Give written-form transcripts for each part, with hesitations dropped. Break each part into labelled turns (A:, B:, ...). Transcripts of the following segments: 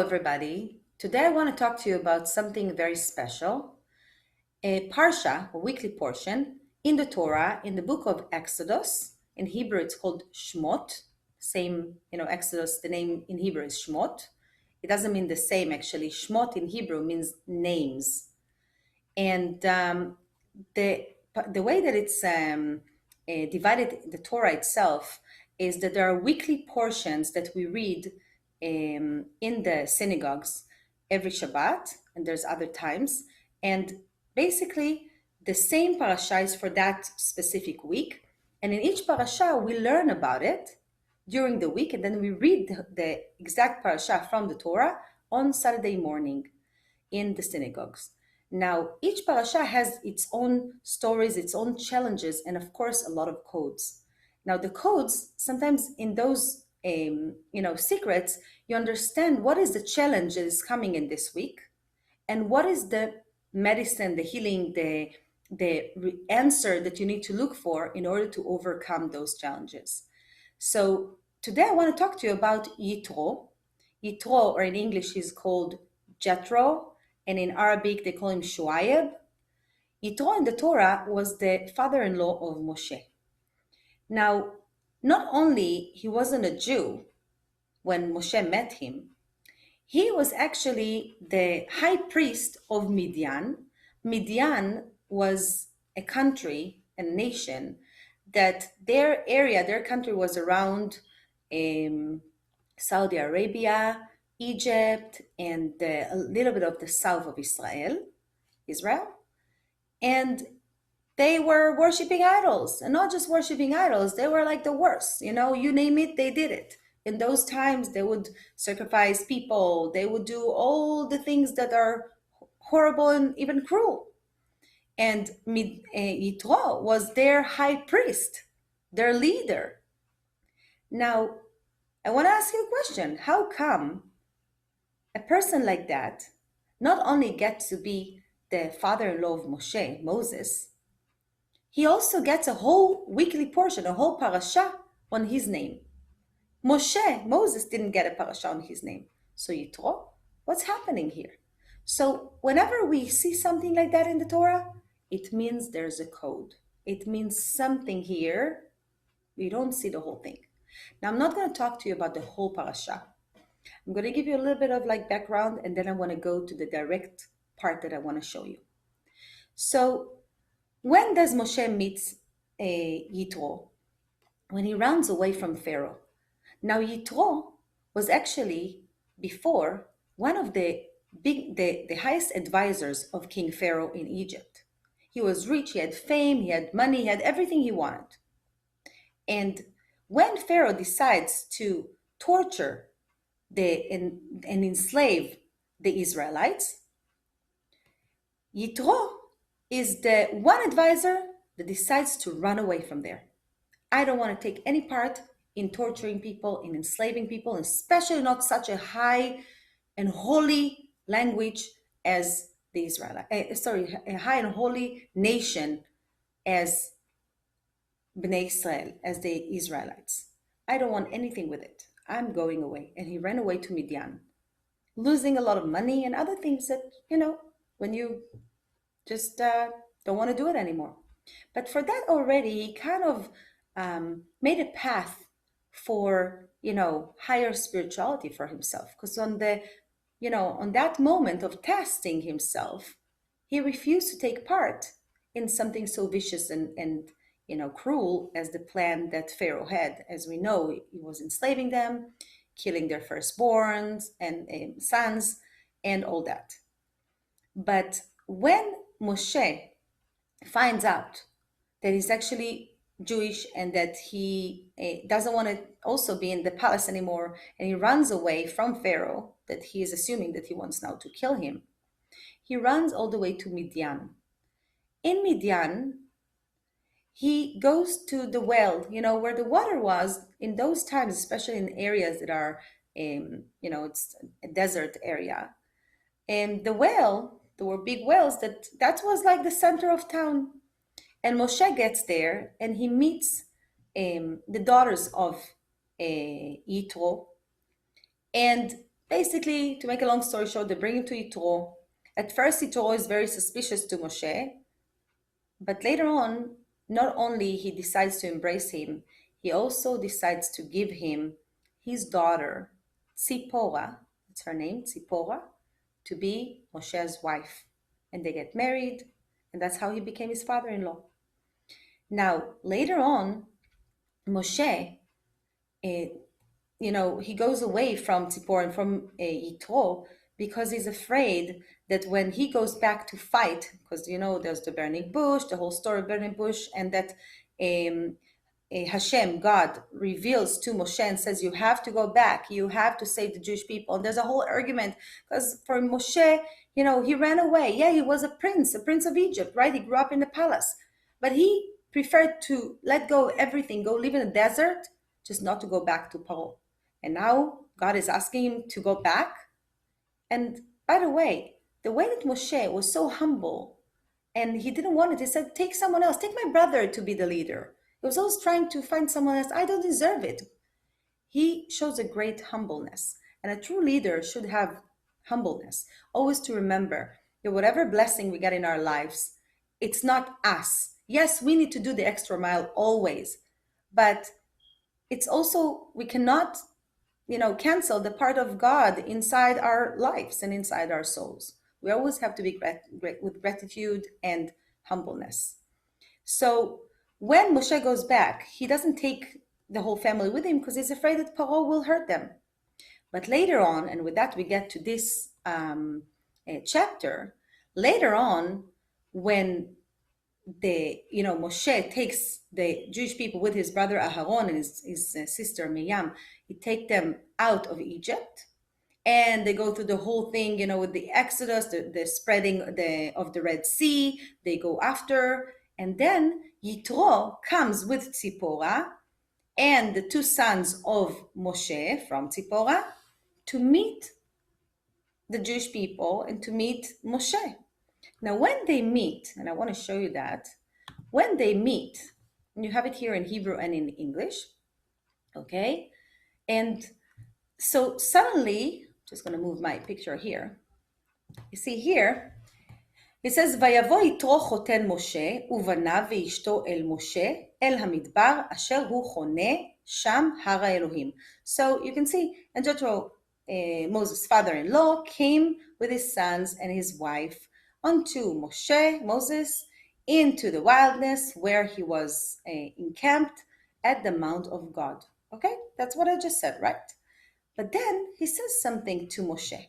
A: everybody. Today I want to talk to you about something very special. A parsha, a weekly portion, in the Torah, in the book of Exodus. In Hebrew, it's called Shmot. Same, Exodus, the name in Hebrew is Shmot. It doesn't mean the same, actually. Shmot in Hebrew means names. And the way that it's divided, the Torah itself, is that there are weekly portions that we read in the synagogues every Shabbat, and there's other times. And basically, the same parasha is for that specific week. And in each parasha, we learn about it during the week, and then we read the exact parasha from the Torah on Saturday morning in the synagogues. Now, each parasha has its own stories, its own challenges, and of course, a lot of codes. Now, the codes, sometimes in those secrets, you understand what is the challenge that is coming in this week, and what is the medicine, the healing, the answer that you need to look for in order to overcome those challenges. So today I want to talk to you about Yitro. Yitro, or in English, is called Jethro, and in Arabic they call him Shuaib. Yitro in the Torah was the father-in-law of Moshe. Now, not only he wasn't a Jew when Moshe met him, he was actually the high priest of Midian. Midian was a country, a nation, that their country was around Saudi Arabia, Egypt, and a little bit of the south of Israel. And they were worshiping idols, and not just worshiping idols, they were like the worst. You name it, they did it. In those times, they would sacrifice people, they would do all the things that are horrible and even cruel. And Yitro was their high priest, their leader. Now, I want to ask you a question. How come a person like that not only gets to be the father-in-law of Moses, he also gets a whole weekly portion, a whole parasha on his name? Moses didn't get a parasha on his name. So Yitro, what's happening here? So whenever we see something like that in the Torah, it means there's a code. It means something here. We don't see the whole thing. Now, I'm not going to talk to you about the whole parasha. I'm going to give you a little bit of background, and then I want to go to the direct part that I want to show you. So when does Moshe meet Yitro? When he runs away from Pharaoh. Now, Yitro was actually before one of the highest advisors of King Pharaoh in Egypt. He was rich, he had fame, he had money, he had everything he wanted. And when Pharaoh decides to torture and enslave the Israelites, Yitro is the one advisor that decides to run away from there. I don't want to take any part in torturing people, in enslaving people, especially not such a high and holy language as the a high and holy nation as Bnei Israel, as the Israelites. I don't want anything with it. I'm going away. And he ran away to Midian, losing a lot of money and other things that, when you just don't want to do it anymore. But for that already, he kind of made a path for, higher spirituality for himself. Because on that moment of testing himself, he refused to take part in something so vicious and cruel as the plan that Pharaoh had. As we know, he was enslaving them, killing their firstborns and sons, and all that. But when Moshe finds out that he's actually Jewish and that he doesn't want to also be in the palace anymore, and he runs away from Pharaoh, that he is assuming that he wants now to kill him, he runs all the way to Midian. In Midian, he goes to the well, where the water was in those times, especially in areas that are, it's a desert area. And the well, there were big wells that was like the center of town. And Moshe gets there and he meets the daughters of Yitro. And basically, to make a long story short, they bring him to Yitro. At first, Yitro is very suspicious to Moshe, but later on, not only he decides to embrace him, he also decides to give him his daughter, Tzipora, that's her name, Tzipora, to be Moshe's wife. And they get married, and that's how he became his father-in-law. Now, later on, Moshe, he goes away from Tzipora and from Yitro because he's afraid that when he goes back to fight, because there's the burning bush, the whole story of burning bush, and that Hashem, God, reveals to Moshe and says, you have to go back, you have to save the Jewish people. And there's a whole argument, because for Moshe, he ran away. Yeah, he was a prince of Egypt, right? He grew up in the palace. But he preferred to let go of everything, go live in the desert, just not to go back to Paro. And now God is asking him to go back. And by the way that Moshe was so humble, and he didn't want it. He said, take someone else, take my brother to be the leader. He was always trying to find someone else. I don't deserve it. He shows a great humbleness. And a true leader should have humbleness. Always to remember that whatever blessing we get in our lives, it's not us. Yes, we need to do the extra mile always. But it's also, we cannot, cancel the part of God inside our lives and inside our souls. We always have to be with gratitude and humbleness. So when Moshe goes back, he doesn't take the whole family with him because he's afraid that Paro will hurt them. But later on, and with that we get to this chapter, later on, when Moshe takes the Jewish people with his brother Aharon and his sister Miriam, he take them out of Egypt, and they go through the whole thing, with the Exodus, the spreading of the Red Sea. They go after, and then Yitro comes with Tzipora and the two sons of Moshe from Tzipora to meet the Jewish people and to meet Moshe. Now, when they meet, and I want to show you that, when they meet, and you have it here in Hebrew and in English, okay? And so suddenly, just going to move my picture here. You see here, it says, ויבוא יתרו חותן משה ובניו ואשתו אל משה אל המדבר אשר הוא חונה שם הר האלוהים. So you can see, and Jethro, Moses' father-in-law, came with his sons and his wife unto Moses, into the wilderness where he was encamped at the Mount of God. Okay, that's what I just said, right? But then he says something to Moshe.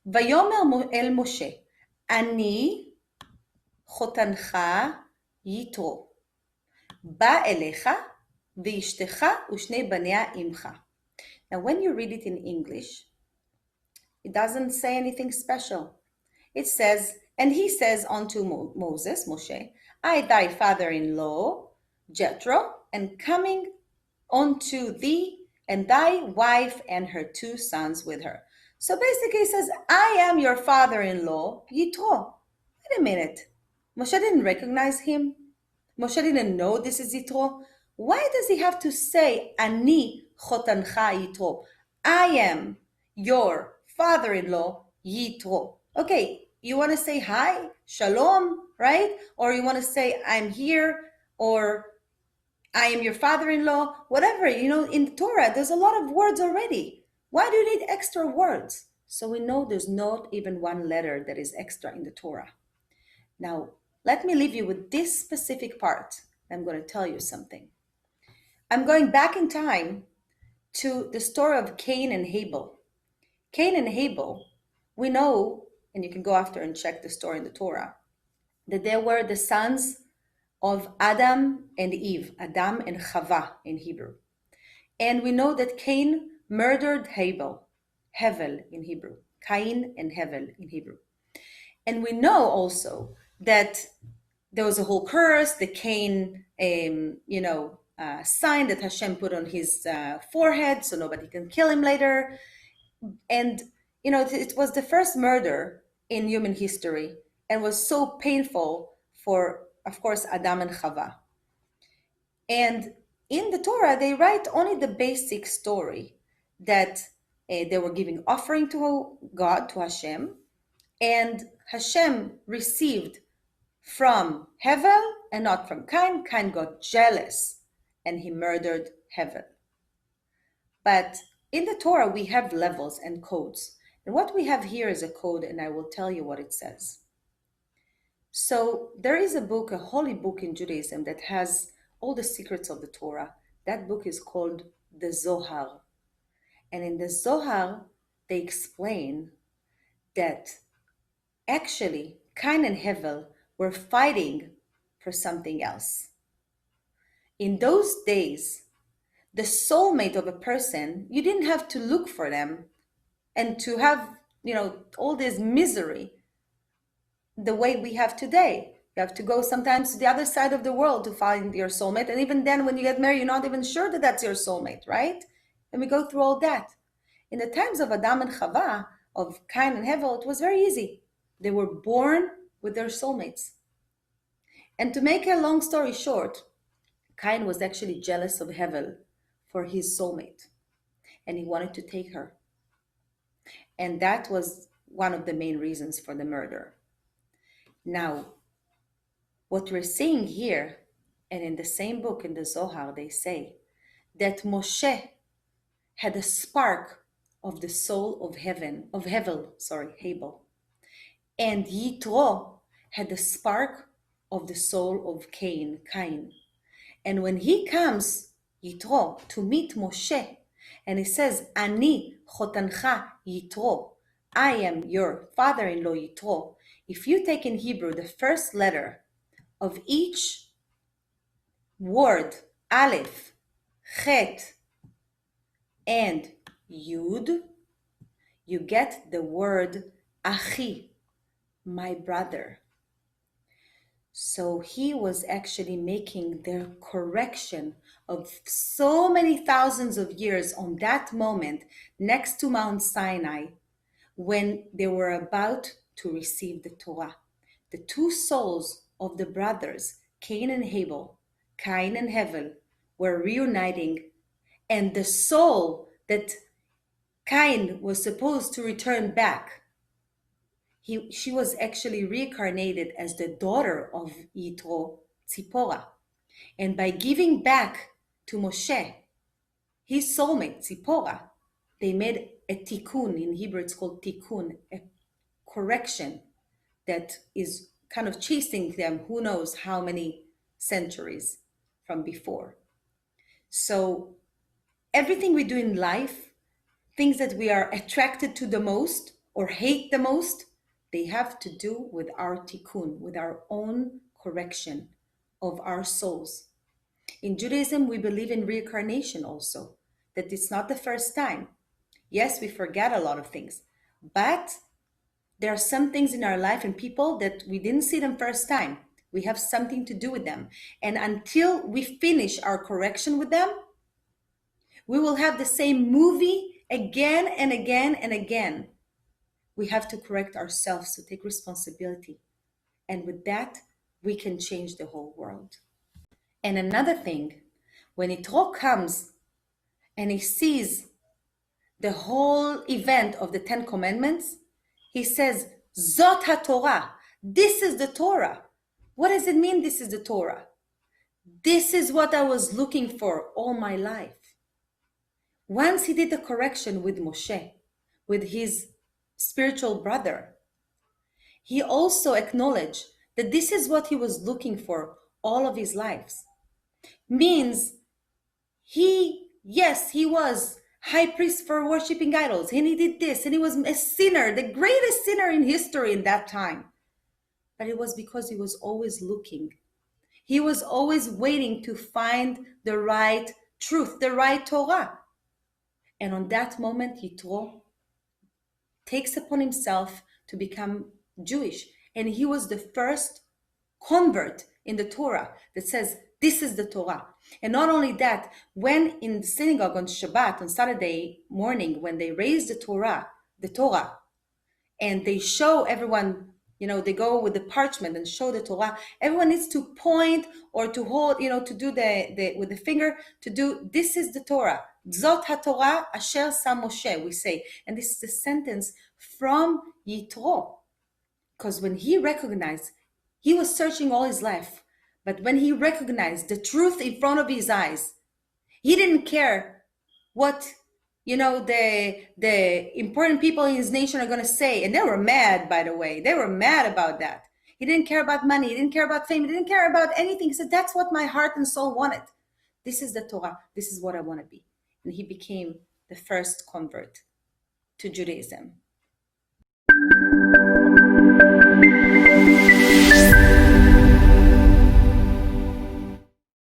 A: ויאמר אל משה, אני חותנך יתרו, בא אליך ואשתך ושני בניה עמך. Now when you read it in English, it doesn't say anything special. It says, and he says unto Moshe, I thy father-in-law, Jethro, and coming unto thee and thy wife and her two sons with her. So basically he says, I am your father-in-law, Yitro. Wait a minute. Moshe didn't recognize him. Moshe didn't know this is Yitro. Why does he have to say, Ani chotancha Yitro? I am your father-in-law, Yitro. Okay, you want to say hi, shalom, right? Or you want to say, I'm here, or I am your father-in-law, whatever. In the Torah, there's a lot of words already. Why do you need extra words? So we know there's not even one letter that is extra in the Torah. Now, let me leave you with this specific part. I'm going to tell you something. I'm going back in time to the story of Cain and Abel. Cain and Abel, we know, and you can go after and check the story in the Torah, that they were the sons of Adam and Eve, Adam and Chava in Hebrew. And we know that Cain murdered Abel, Hevel in Hebrew, Cain and Hevel in Hebrew. And we know also that there was a whole curse, the Cain, sign that Hashem put on his forehead so nobody can kill him later. And, it was the first murder in human history and was so painful for, of course, Adam and Chava. And in the Torah, they write only the basic story that They were giving offering to God, to Hashem, and Hashem received from Hevel and not from Cain. Cain got jealous and he murdered Hevel. But in the Torah, we have levels and codes. And what we have here is a code, and I will tell you what it says. So there is a book, a holy book in Judaism that has all the secrets of the Torah. That book is called the Zohar. And in the Zohar, they explain that actually Cain and Hevel were fighting for something else. In those days, the soulmate of a person, you didn't have to look for them and to have, all this misery the way we have today. You have to go sometimes to the other side of the world to find your soulmate. And even then, when you get married, you're not even sure that that's your soulmate, right? And we go through all that. In the times of Adam and Chava, of Cain and Hevel, it was very easy. They were born with their soulmates. And to make a long story short, Cain was actually jealous of Hevel for his soulmate, and he wanted to take her. And that was one of the main reasons for the murder. Now, what we're seeing here, and in the same book, in the Zohar, they say that Moshe had a spark of the soul of Hevel, and Yitro had the spark of the soul of Cain. And when he comes, Yitro, to meet Moshe, and he says, Ani chotancha Yitro, I am your father-in-law Yitro. If you take in Hebrew the first letter of each word, Aleph, Chet, and Yud, you get the word Achi, my brother. So he was actually making the correction of so many thousands of years on that moment next to Mount Sinai when they were about to receive the Torah. The two souls of the brothers, Cain and Hevel, were reuniting, and the soul that Cain was supposed to return back, she was actually reincarnated as the daughter of Yitro, Tzipora. And by giving back to Moshe his soulmate, Tzipora, they made a tikkun. In Hebrew, it's called tikkun, a correction that is kind of chasing them who knows how many centuries from before. So everything we do in life, things that we are attracted to the most or hate the most, they have to do with our tikkun, with our own correction of our souls. In Judaism, we believe in reincarnation also, that it's not the first time. Yes, we forget a lot of things, but there are some things in our life and people that we didn't see them first time. We have something to do with them. And until we finish our correction with them, we will have the same movie again and again and again. We have to correct ourselves to take responsibility. And with that, we can change the whole world. And another thing, when Yitro comes and he sees the whole event of the 10 Commandments, he says, Zot HaTorah, this is the Torah. What does it mean, this is the Torah? This is what I was looking for all my life. Once he did the correction with Moshe, with his spiritual brother, he also acknowledged that this is what he was looking for all of his lives. Means he was high priest for worshiping idols, and he did this, and he was a sinner, the greatest sinner in history in that time. But it was because he was always looking. He was always waiting to find the right truth, the right Torah. And on that moment, Yitro takes upon himself to become Jewish. And he was the first convert in the Torah that says, this is the Torah. And not only that, when in the synagogue on Shabbat, on Saturday morning, when they raise the Torah, and they show everyone, they go with the parchment and show the Torah, everyone needs to point or to hold, to do with the finger, to do, this is the Torah. Zot HaTorah asher sam Moshe, we say. And this is a sentence from Yitro. Because when he recognized, he was searching all his life, but when he recognized the truth in front of his eyes, he didn't care what the important people in his nation are going to say. And they were mad, by the way. They were mad about that. He didn't care about money. He didn't care about fame. He didn't care about anything. He said, that's what my heart and soul wanted. This is the Torah. This is what I want to be. And he became the first convert to Judaism.